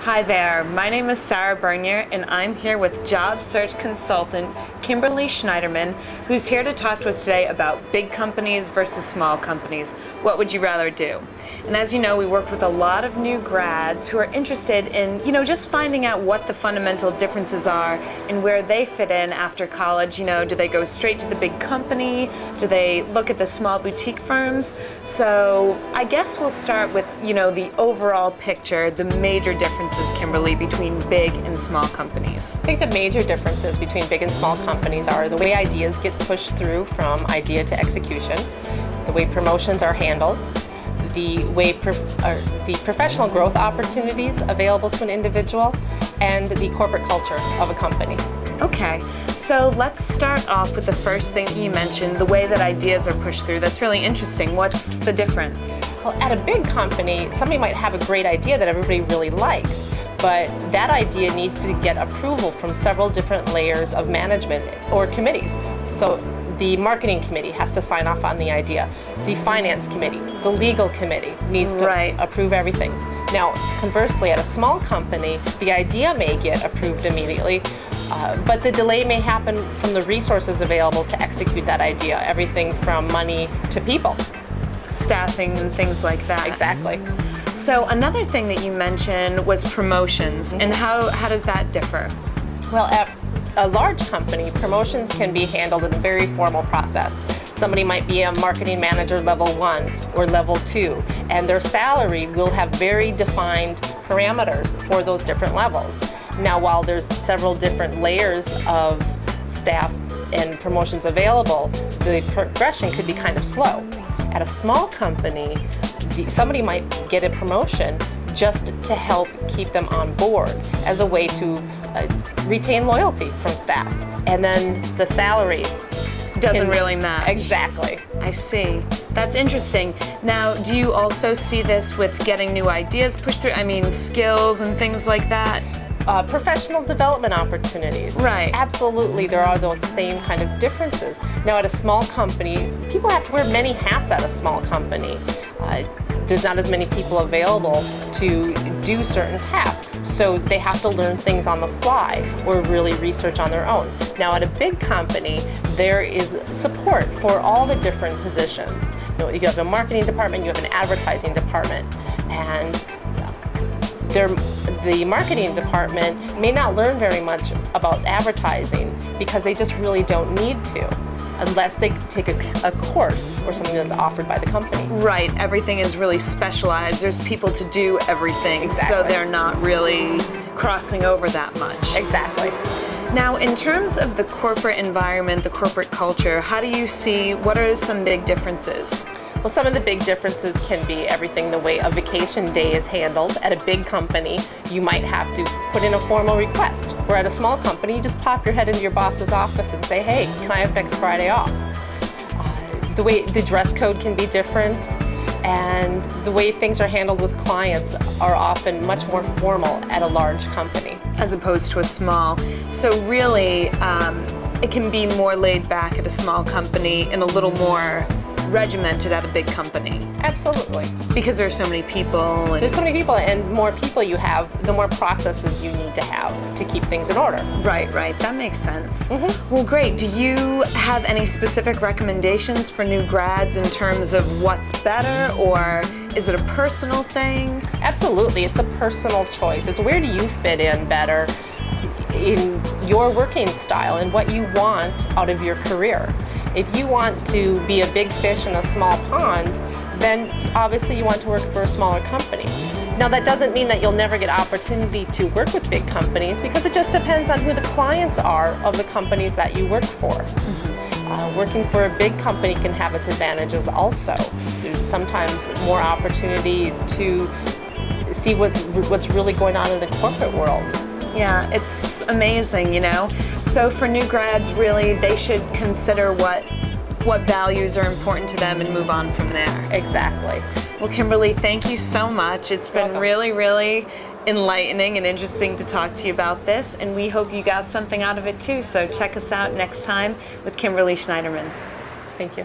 Hi there, my name is Sarah Bernier and I'm here with job search consultant Kimberly Schneiderman, who's here to talk to us today about big companies versus small companies. What would you rather do? And as you know, we work with a lot of new grads who are interested in, just finding out what the fundamental differences are and where they fit in after college. Do they go straight to the big company? Do they look at the small boutique firms? So I guess we'll start with, the overall picture, the major differences, Kimberly, between big and small companies. I think the major differences between big and small companies are the way ideas get pushed through from idea to execution, the way promotions are handled, the way the professional growth opportunities available to an individual, and the corporate culture of a company. Okay, so let's start off with the first thing that you mentioned, the way that ideas are pushed through. That's really interesting. What's the difference? Well, at a big company, somebody might have a great idea that everybody really likes, but that idea needs to get approval from several different layers of management or committees. So the marketing committee has to sign off on the idea. The finance committee, the legal committee needs to approve everything. Now, conversely, at a small company, the idea may get approved immediately, but the delay may happen from the resources available to execute that idea, everything from money to people. Staffing and things like that. Exactly. So another thing that you mentioned was promotions, and how does that differ? Well, at a large company, promotions can be handled in a very formal process. Somebody might be a marketing manager level 1 or level 2, and their salary will have very defined parameters for those different levels. Now, while there's several different layers of staff and promotions available, the progression could be kind of slow. At a small company, somebody might get a promotion just to help keep them on board as a way to retain loyalty from staff. And then the salary doesn't really match. Exactly. I see. That's interesting. Now, do you also see this with getting new ideas pushed through? I mean, skills and things like that? Professional development opportunities. Right. Absolutely, there are those same kind of differences. Now, at a small company, people have to wear many hats at a small company. There's not as many people available to do certain tasks, so they have to learn things on the fly or really research on their own. Now, at a big company, there is support for all the different positions. You have a marketing department, you have an advertising department, and the marketing department may not learn very much about advertising because they just really don't need to, unless they take a course or something that's offered by the company. Right, everything is really specialized. There's people to do everything, Exactly. So they're not really crossing over that much. Exactly. Now, in terms of the corporate environment, the corporate culture, what are some big differences? Well, some of the big differences can be everything the way a vacation day is handled. At a big company, you might have to put in a formal request. Where at a small company, you just pop your head into your boss's office and say, hey, can I have next Friday off? The way the dress code can be different, and the way things are handled with clients are often much more formal at a large company. As opposed to a small. So really, it can be more laid back at a small company and a little more regimented at a big company. Absolutely. Because there's so many people. There's so many people, and more people you have, the more processes you need to have to keep things in order. Right. That makes sense. Mm-hmm. Well, great. Do you have any specific recommendations for new grads in terms of what's better, or is it a personal thing? Absolutely. It's a personal choice. It's where do you fit in better in your working style and what you want out of your career. If you want to be a big fish in a small pond, then obviously you want to work for a smaller company. Now, that doesn't mean that you'll never get opportunity to work with big companies, because it just depends on who the clients are of the companies that you work for. Mm-hmm. Working for a big company can have its advantages also. There's sometimes more opportunity to see what's really going on in the corporate world. Yeah, it's amazing, So for new grads, really, they should consider what values are important to them and move on from there. Exactly. Well, Kimberly, thank you so much. It's been really, really enlightening and interesting to talk to you about this, and we hope you got something out of it too. So check us out next time with Kimberly Schneiderman. Thank you.